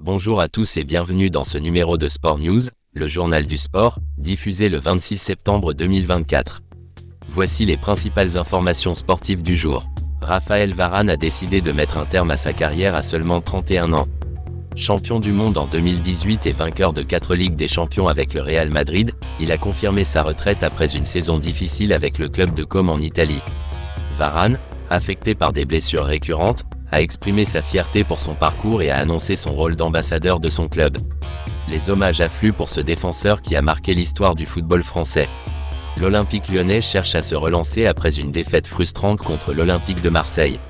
Bonjour à tous et bienvenue dans ce numéro de Sport News, le journal du sport, diffusé le 26 septembre 2024. Voici les principales informations sportives du jour. Raphaël Varane a décidé de mettre un terme à sa carrière à seulement 31 ans. Champion du monde en 2018 et vainqueur de 4 Ligues des Champions avec le Real Madrid, il a confirmé sa retraite après une saison difficile avec le club de Comme en Italie. Varane, affecté par des blessures récurrentes, a exprimé sa fierté pour son parcours et a annoncé son rôle d'ambassadeur de son club. Les hommages affluent pour ce défenseur qui a marqué l'histoire du football français. L'Olympique lyonnais cherche à se relancer après une défaite frustrante contre l'Olympique de Marseille.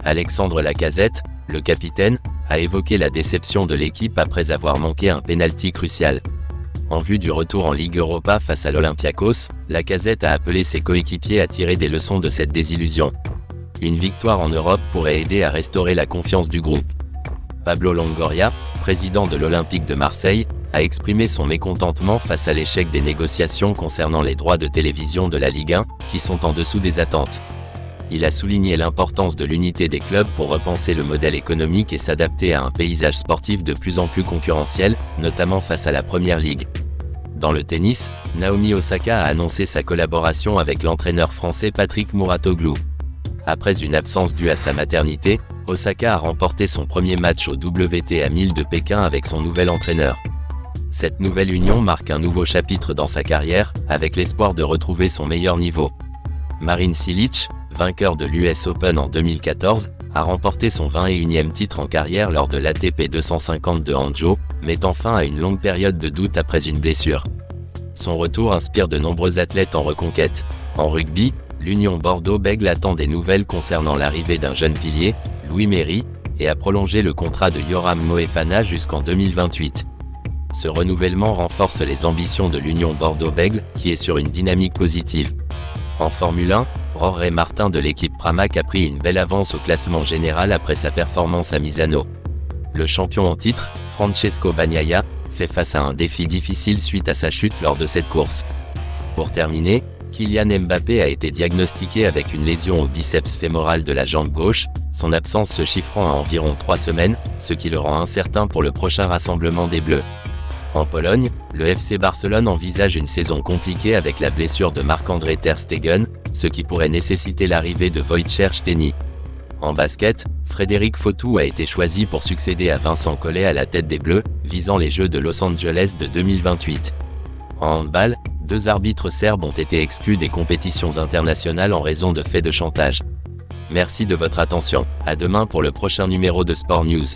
Alexandre Lacazette, le capitaine, a évoqué la déception de l'équipe après avoir manqué un pénalty crucial. En vue du retour en Ligue Europa face à l'Olympiakos, Lacazette a appelé ses coéquipiers à tirer des leçons de cette désillusion. Une victoire en Europe pourrait aider à restaurer la confiance du groupe. Pablo Longoria, président de l'Olympique de Marseille, a exprimé son mécontentement face à l'échec des négociations concernant les droits de télévision de la Ligue 1, qui sont en dessous des attentes. Il a souligné l'importance de l'unité des clubs pour repenser le modèle économique et s'adapter à un paysage sportif de plus en plus concurrentiel, notamment face à la Première Ligue. Dans le tennis, Naomi Osaka a annoncé sa collaboration avec l'entraîneur français Patrick Mouratoglou. Après une absence due à sa maternité, Osaka a remporté son premier match au WTA 1000 de Pékin avec son nouvel entraîneur. Cette nouvelle union marque un nouveau chapitre dans sa carrière, avec l'espoir de retrouver son meilleur niveau. Marin Cilic, vainqueur de l'US Open en 2014, a remporté son 21e titre en carrière lors de l'ATP 250 de Hangzhou, mettant fin à une longue période de doute après une blessure. Son retour inspire de nombreux athlètes en reconquête. En rugby, l'Union Bordeaux-Bègles attend des nouvelles concernant l'arrivée d'un jeune pilier, Louis Méry, et a prolongé le contrat de Yoram Moefana jusqu'en 2028. Ce renouvellement renforce les ambitions de l'Union Bordeaux-Bègles, qui est sur une dynamique positive. En Formule 1, Jorge Martin de l'équipe Pramac a pris une belle avance au classement général après sa performance à Misano. Le champion en titre, Francesco Bagnaia, fait face à un défi difficile suite à sa chute lors de cette course. Pour terminer, Kylian Mbappé a été diagnostiqué avec une lésion au biceps fémoral de la jambe gauche, son absence se chiffrant à environ 3 semaines, ce qui le rend incertain pour le prochain rassemblement des Bleus. En Pologne, le FC Barcelone envisage une saison compliquée avec la blessure de Marc-André ter Stegen, ce qui pourrait nécessiter l'arrivée de Wojciech Szczęsny. En basket, Frédéric Fautou a été choisi pour succéder à Vincent Collet à la tête des Bleus, visant les Jeux de Los Angeles de 2028. En handball, 2 arbitres serbes ont été exclus des compétitions internationales en raison de faits de chantage. Merci de votre attention. À demain pour le prochain numéro de Sport News.